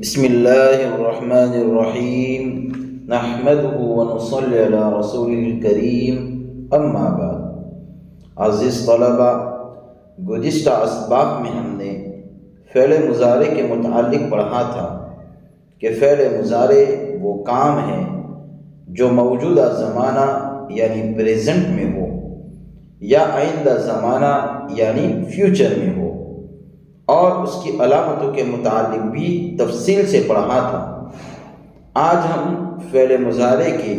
بسم اللہ الرحمن الرحیم نحمده ونصلی علی رسول الکریم اما بعد۔ عزیز طلبہ، گزشتہ اسباق میں ہم نے فعل مضارع کے متعلق پڑھا تھا کہ فعل مضارع وہ کام ہے جو موجودہ زمانہ یعنی پریزنٹ میں ہو یا آئندہ زمانہ یعنی فیوچر میں ہو، اور اس کی علامتوں کے متعلق بھی تفصیل سے پڑھا تھا۔ آج ہم فعل مضارع کے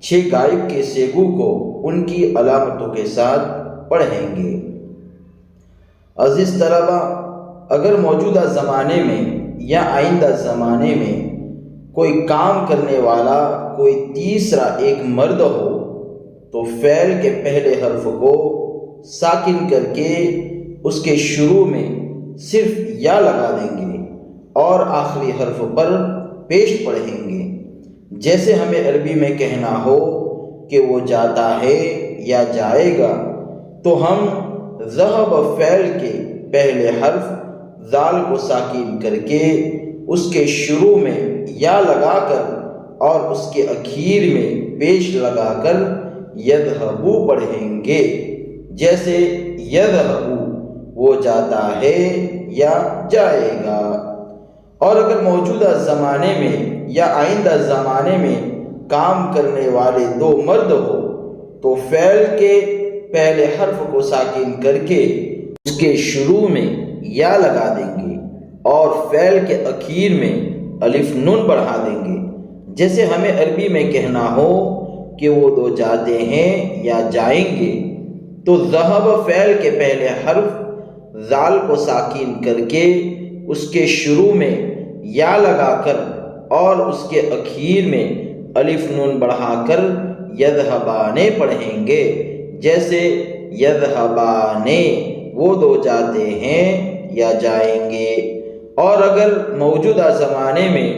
6 غائب کے سیغوں کو ان کی علامتوں کے ساتھ پڑھیں گے۔ عزیز طلبہ، اگر موجودہ زمانے میں یا آئندہ زمانے میں کوئی کام کرنے والا کوئی تیسرا ایک مرد ہو تو فعل کے پہلے حرف کو ساکن کر کے اس کے شروع میں صرف یا لگا دیں گے اور آخری حرف پر پیش پڑھیں گے۔ جیسے ہمیں عربی میں کہنا ہو کہ وہ جاتا ہے یا جائے گا، تو ہم ذہب فعل کے پہلے حرف ذال کو ساکن کر کے اس کے شروع میں یا لگا کر اور اس کے اخیر میں پیش لگا کر یذہبو پڑھیں گے۔ جیسے یذہبو وہ جاتا ہے یا جائے گا۔ اور اگر موجودہ زمانے میں یا آئندہ زمانے میں کام کرنے والے 2 مرد ہو تو فعل کے پہلے حرف کو ساکن کر کے اس کے شروع میں یا لگا دیں گے اور فعل کے اخیر میں الف نون بڑھا دیں گے۔ جیسے ہمیں عربی میں کہنا ہو کہ وہ 2 جاتے ہیں یا جائیں گے، تو ذہب فعل کے پہلے حرف ذال کو ساکن کر کے اس کے شروع میں یا لگا کر اور اس کے اخیر میں الف نون بڑھا کر یذہبانے پڑھیں گے۔ جیسے یذہبانے وہ 2 جاتے ہیں یا جائیں گے۔ اور اگر موجودہ زمانے میں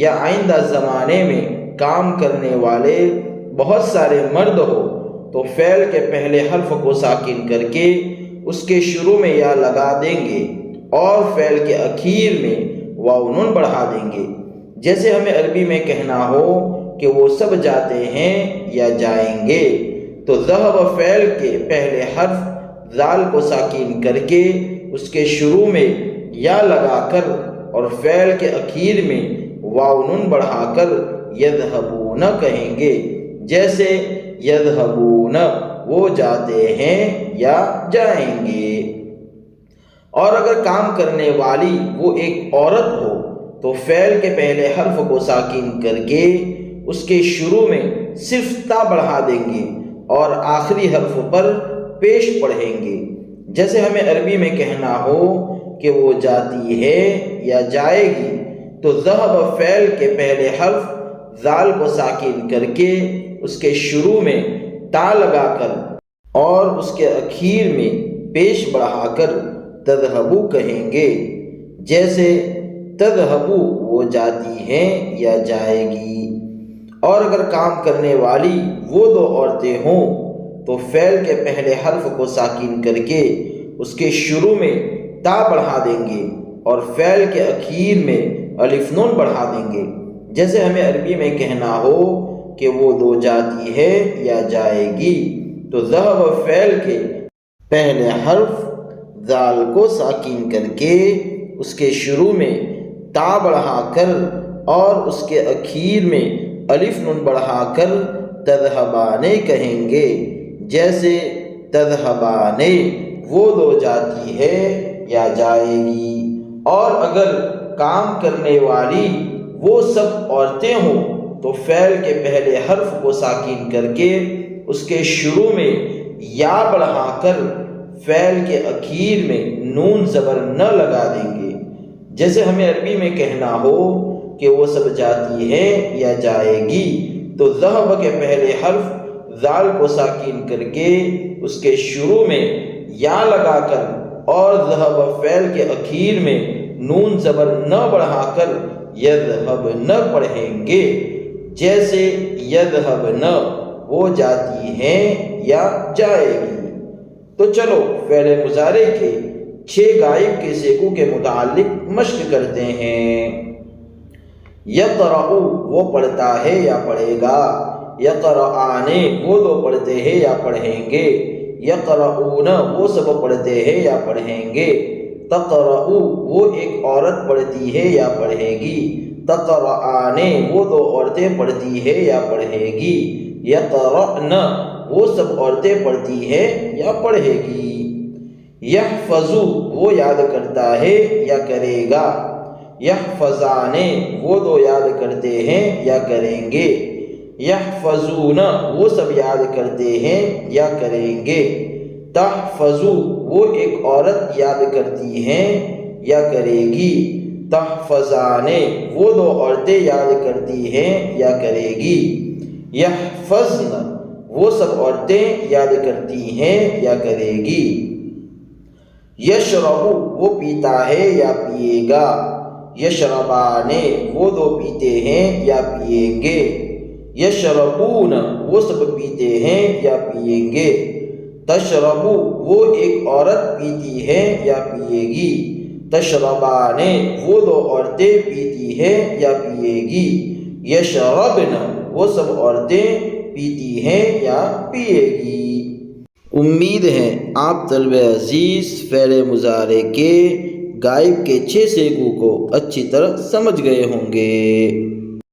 یا آئندہ زمانے میں کام کرنے والے بہت سارے مرد ہو تو فعل کے پہلے حرف کو ساکن کر کے اس کے شروع میں یا لگا دیں گے اور فعل کے اخیر میں واو نون بڑھا دیں گے۔ جیسے ہمیں عربی میں کہنا ہو کہ وہ سب جاتے ہیں یا جائیں گے، تو ذہب فعل کے پہلے حرف ذال کو ساکن کر کے اس کے شروع میں یا لگا کر اور فعل کے اخیر میں واو نون بڑھا کر یذہبون کہیں گے۔ جیسے یذہبون وہ جاتے ہیں یا جائیں گے۔ اور اگر کام کرنے والی وہ ایک عورت ہو تو فعل کے پہلے حرف کو ساکن کر کے اس کے شروع میں صرف تا بڑھا دیں گے اور آخری حرف پر پیش پڑھیں گے۔ جیسے ہمیں عربی میں کہنا ہو کہ وہ جاتی ہے یا جائے گی، تو ذہب فعل کے پہلے حرف ذال کو ساکن کر کے اس کے شروع میں تا لگا کر اور اس کے اخیر میں پیش بڑھا کر تذہبو کہیں گے۔ جیسے تذہبو وہ جاتی ہے یا جائے گی۔ اور اگر کام کرنے والی وہ 2 عورتیں ہوں تو فعل کے پہلے حرف کو ساکن کر کے اس کے شروع میں تا بڑھا دیں گے اور فعل کے اخیر میں الف نون بڑھا دیں گے۔ جیسے ہمیں عربی میں کہنا ہو کہ وہ 2 جاتی ہے یا جائے گی، تو ذہب فعل کے پہلے حرف ذال کو ساکن کر کے اس کے شروع میں تا بڑھا کر اور اس کے اخیر میں الف نون بڑھا کر تذہبانے کہیں گے۔ جیسے تذہبانے وہ 2 جاتی ہے یا جائے گی۔ اور اگر کام کرنے والی وہ سب عورتیں ہوں تو فعل کے پہلے حرف کو ساکن کر کے اس کے شروع میں یا بڑھا کر فعل کے اخیر میں نون زبر نہ لگا دیں گے۔ جیسے ہمیں عربی میں کہنا ہو کہ وہ سب جاتی ہے یا جائے گی، تو ذہب کے پہلے حرف ذال کو ساکن کر کے اس کے شروع میں یا لگا کر اور ذہب فعل کے اخیر میں نون زبر نہ بڑھا کر یذہبن پڑھیں گے۔ جیسے یذہبن وہ جاتی ہیں یا جائے گی۔ تو چلو فعل مضارع کے 6 غائب کے سیغوں کے متعلق مشق کرتے ہیں۔ یقرأ وہ پڑھتا ہے یا پڑھے گا، یقرآن وہ دو پڑھتے ہیں یا پڑھیں گے، یقرؤون وہ سب پڑھتے ہیں یا پڑھیں گے، تقرأ وہ ایک عورت پڑھتی ہے یا پڑھے گی، تقرآن وہ دو عورتیں پڑھتی ہے یا پڑھے گی، یقرأن وہ سب عورتیں پڑھتی ہے یا پڑھے گی۔ یحفظ وہ یاد کرتا ہے یا کرے گا، یحفظان وہ دو یاد کرتے ہیں یا کریں گے، یحفظون وہ سب یاد کرتے ہیں یا کریں گے، تحفظ وہ ایک عورت یاد کرتی ہیں یا کرے گی، تحفظان وہ دو عورتیں یاد کرتی ہیں یا کرے گی، یحفظن وہ سب عورتیں یاد کرتی ہیں یا کرے گی۔ یشرب وہ پیتا ہے یا پیے گا، یشربان وہ دو پیتے ہیں یا پیئیں گے، یشربون وہ سب پیتے ہیں یا پیئیں گے، تشرب وہ ایک عورت پیتی ہے یا پیے گی، تشربان وہ دو عورتیں پیتی ہے یا پیے گی، یشربن وہ سب عورتیں پیتی ہیں یا پیے گی۔ امید ہے آپ طلبہ عزیز فعل مضارع کے غائب کے 6 سیغوں کو اچھی طرح سمجھ گئے ہوں گے۔